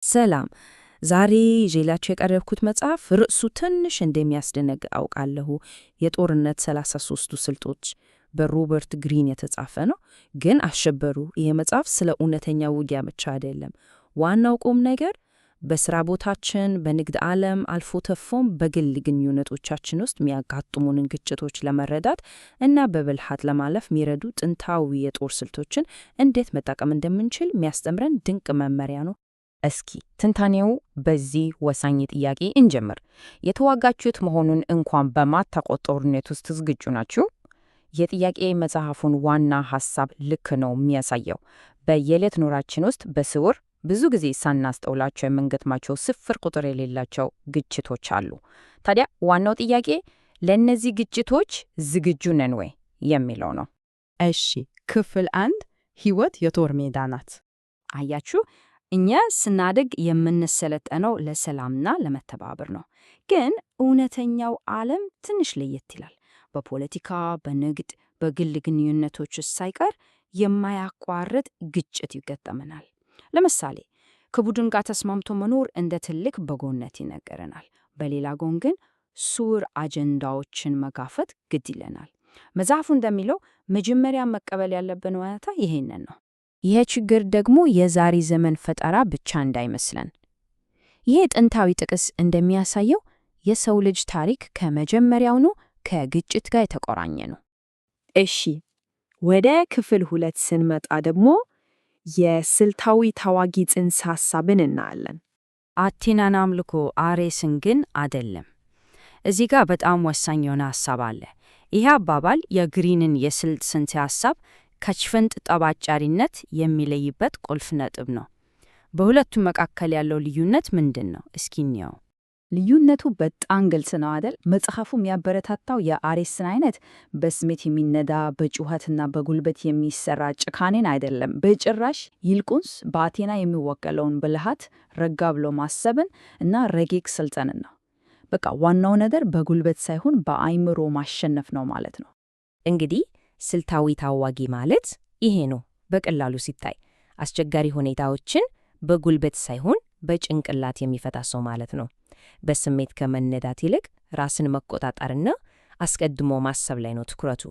ሰላም ዛሬ ይዤላችሁ የቀረብኩት መጽሐፍ ርዕሱ ትንሽ እንደሚያስደነግጥ አውቃለሁ። የጦርነት 33ቱ ስልቶች በሮበርት ግሪን የተጻፈ ነው። ግን አሸበሩ ይሄ መጽሐፍ ስለ እውነተኛ ውጊያ ብቻ አይደለም። ዋናው ቁም ነገር በስራ ቦታችን፣ በንግድ ዓለም፣ አልፎ ተርፎም በግል ግንኙነቶቻችን ውስጥ የሚያጋጥሙንን ግጭቶች ለመረዳት እና በብልሃት ለማለፍ የሚረዱ ጥንታዊ የጦር ስልቶችን እንዴት መጠቀም እንደምንችል የሚያስተምረን ድንቅ መመሪያ ነው። እስኪ ትንታኔው በዚህ ወሳኝ ጥያቄ እንጀምር። የተዋጋችሁት መሆኑን እንኳን በማታውቁት ጦርነት ውስጥ ዝግጁ ናችሁ? የጥያቄ መጽሐፉን ዋና ሐሳብ ልክ ነው የሚያሳየው። በየዕለት ኑራችን ውስጥ በስውር ብዙ ጊዜ ሳናስተውላቸው የምንገጥማቸው ስፍር ቁጥር የሌላቸው ግጭቶች አሉ። ታዲያ ዋናው ጥያቄ ለእነዚህ ግጭቶች ዝግጁ ነን ወይ የሚለው ነው። እሺ፣ ክፍል 1 ሕይወት የጦር ሜዳ ናት። አያችሁ፣ እኛ ስናድግ የምንሰለጠነው ለሰላምና ለመተባበር ነው። ግን እውነተኛው ዓለም ትንሽ ለየት ይላል። በፖለቲካ፣ በንግድ፣ በግል ግንኙነቶች ውስጥ ሳይቀር የማያቋርጥ ግጭት ይገጠመናል። ለምሳሌ ከቡድን ጋር ተስማምቶ መኖር እንደ ትልቅ በጎነት ይነገረናል። በሌላ ጎን ግን ሱር አጀንዳዎችን መጋፈጥ ግድ ይለናል። መጽሐፉ እንደሚለው መጀመሪያ መቀበል ያለብን እውነታ ይሄንን ነው። ይሄ ችግር ደግሞ የዛሬ ዘመን ፈጠራ ብቻ እንዳይመስለን። ይሄ ጥንታዊ ጥቅስ እንደሚያሳየው የሰው ልጅ ታሪክ ከመጀመሪያውኑ ከግጭት ጋር የተቆራኘ ነው። እሺ፣ ወደ ክፍል 2 ስንመጣ ደግሞ የስልታዊ ተዋጊ ጽንሰ ሐሳብን እናያለን። አቴናን አምልኮ አሬስን ግን አይደለም። እዚህ ጋር በጣም ወሳኝ የሆነ ሐሳብ አለ። ይሄ አባባል የግሪንን የስልት ጽንሰ ሐሳብ ከሽፍንጥ ጠባጫሪነት የሚለይበት ቁልፍ ነጥብ ነው። በሁለቱም መካከል ያለው ልዩነት ምንድን ነው? እስኪ እንየው። ልዩነቱ በጣም ግልጽ ነው አይደል? መጽሐፉ የሚያበረታታው የአሬስን አይነት በስሜት የሚነዳ በጩኸትና በጉልበት የሚሰራ ጭካኔን አይደለም በጭራሽ። ይልቁንስ በአቴና የሚወከለውን ብልሃት፣ ረጋ ብሎ ማሰብን እና ረቂቅ ስልጠንን ነው። በቃ ዋናው ነገር በጉልበት ሳይሆን በአይምሮ ማሸነፍ ነው ማለት ነው። እንግዲህ ስልታዊ ታዋጊ ማለት ይሄ ነው። በቀላሉ ሲታይ አስቸጋሪ ሁኔታዎችን በጉልበት ሳይሆን በጭንቅላት የሚፈታ ሰው ማለት ነው። በስሜት ከመነዳት ይልቅ ራስን መቆጣጠርና አስቀድሞ ማሰብ ላይ ነው ትኩረቱ።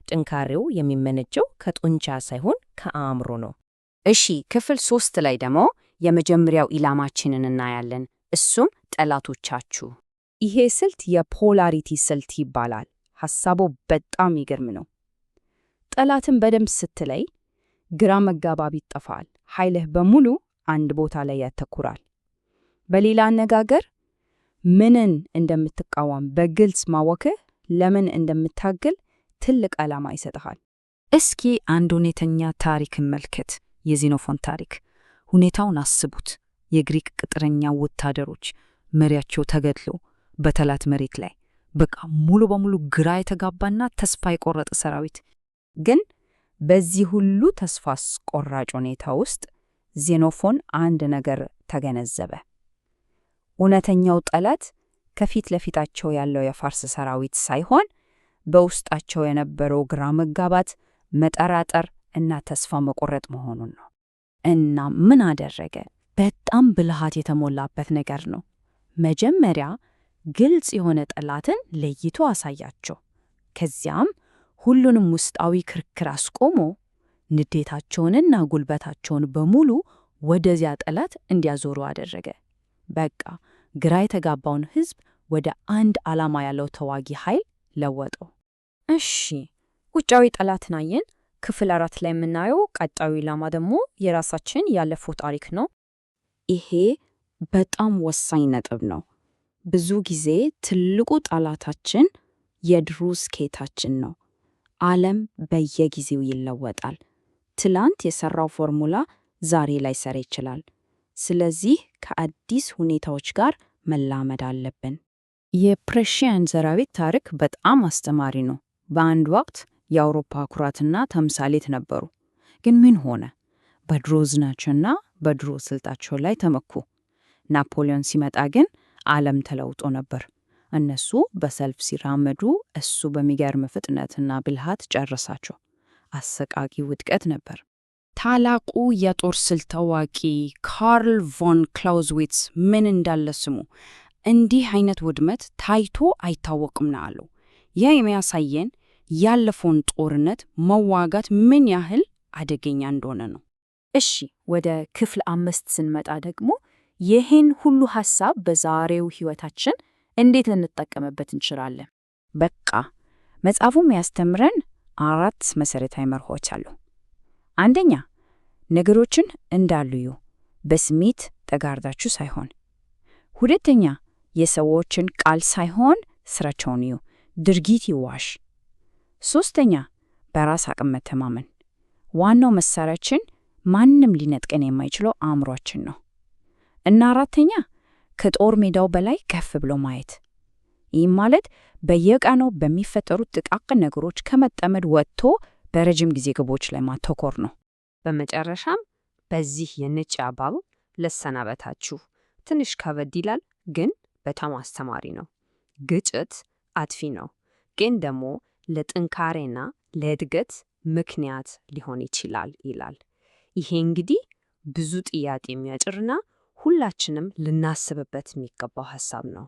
ጥንካሬው የሚመነጨው ከጡንቻ ሳይሆን ከአእምሮ ነው። እሺ፣ ክፍል 3 ላይ ደግሞ የመጀመሪያው ኢላማችንን እናያለን። እሱም ጠላቶቻችሁ። ይሄ ስልት የፖላሪቲ ስልት ይባላል። ሐሳቡ በጣም ይገርም ነው። ጠላትን በደንብ ስትለይ ግራ መጋባት ይጠፋል። ኃይልህ በሙሉ አንድ ቦታ ላይ ያተኩራል። በሌላ አነጋገር ምንን እንደምትቃወም በግልጽ ማወቅህ ለምን እንደምታገል ትልቅ ዓላማ ይሰጥሃል። እስኪ አንድ እውነተኛ ታሪክ እንመልከት፣ የዜኖፎን ታሪክ። ሁኔታውን አስቡት። የግሪክ ቅጥረኛ ወታደሮች መሪያቸው ተገድሎ በጠላት መሬት ላይ በቃ ሙሉ በሙሉ ግራ የተጋባና ተስፋ የቆረጠ ሰራዊት። ግን በዚህ ሁሉ ተስፋ አስቆራጭ ሁኔታ ውስጥ ዜኖፎን አንድ ነገር ተገነዘበ። እውነተኛው ጠላት ከፊት ለፊታቸው ያለው የፋርስ ሰራዊት ሳይሆን በውስጣቸው የነበረው ግራ መጋባት፣ መጠራጠር እና ተስፋ መቆረጥ መሆኑን ነው። እና ምን አደረገ? በጣም ብልሃት የተሞላበት ነገር ነው። መጀመሪያ ግልጽ የሆነ ጠላትን ለይቶ አሳያቸው። ከዚያም ሁሉንም ውስጣዊ ክርክር አስቆሞ ንዴታቸውንና ጉልበታቸውን በሙሉ ወደዚያ ጠላት እንዲያዞሩ አደረገ። በቃ ግራ የተጋባውን ሕዝብ ወደ አንድ ዓላማ ያለው ተዋጊ ኃይል ለወጠው። እሺ፣ ውጫዊ ጠላትን አየን። ክፍል 4 ላይ የምናየው ቀጣዩ ኢላማ ደግሞ የራሳችን ያለፈው ታሪክ ነው። ይሄ በጣም ወሳኝ ነጥብ ነው። ብዙ ጊዜ ትልቁ ጠላታችን የድሮ ስኬታችን ነው። ዓለም በየጊዜው ይለወጣል። ትላንት የሰራው ፎርሙላ ዛሬ ላይሰራ ይችላል። ስለዚህ ከአዲስ ሁኔታዎች ጋር መላመድ አለብን። የፕሬሺያን ሰራዊት ታሪክ በጣም አስተማሪ ነው። በአንድ ወቅት የአውሮፓ ኩራትና ተምሳሌት ነበሩ። ግን ምን ሆነ? በድሮ ዝናቸውና በድሮ ስልጣቸው ላይ ተመኩ። ናፖሊዮን ሲመጣ ግን ዓለም ተለውጦ ነበር። እነሱ በሰልፍ ሲራመዱ፣ እሱ በሚገርም ፍጥነትና ብልሃት ጨረሳቸው። አሰቃቂ ውድቀት ነበር። ታላቁ የጦር ስልት አዋቂ ካርል ቮን ክላውዝዊትስ ምን እንዳለ ስሙ። እንዲህ አይነት ውድመት ታይቶ አይታወቅም ነው አለው። ይህ የሚያሳየን ያለፈውን ጦርነት መዋጋት ምን ያህል አደገኛ እንደሆነ ነው። እሺ፣ ወደ ክፍል 5 ስንመጣ ደግሞ ይህን ሁሉ ሐሳብ በዛሬው ሕይወታችን እንዴት ልንጠቀምበት እንችላለን? በቃ መጽሐፉ የሚያስተምረን 4 መሠረታዊ መርሆች አሉ። አንደኛ፣ ነገሮችን እንዳሉ እዩ፣ በስሜት ተጋርዳችሁ ሳይሆን። ሁለተኛ፣ የሰዎችን ቃል ሳይሆን ስራቸውን እዩ፣ ድርጊት ይዋሽ። ሶስተኛ፣ በራስ አቅም መተማመን። ዋናው መሳሪያችን ማንም ሊነጥቀን የማይችለው አእምሯችን ነው። እና አራተኛ፣ ከጦር ሜዳው በላይ ከፍ ብሎ ማየት። ይህም ማለት በየቀኑ በሚፈጠሩት ጥቃቅን ነገሮች ከመጠመድ ወጥቶ በረጅም ጊዜ ግቦች ላይ ማተኮር ነው። በመጨረሻም በዚህ የንጭ አባል ልሰናበታችሁ። ትንሽ ከበድ ይላል፣ ግን በጣም አስተማሪ ነው። ግጭት አጥፊ ነው፣ ግን ደግሞ ለጥንካሬና ለእድገት ምክንያት ሊሆን ይችላል ይላል። ይሄ እንግዲህ ብዙ ጥያቄ የሚያጭርና ሁላችንም ልናስብበት የሚገባው ሐሳብ ነው።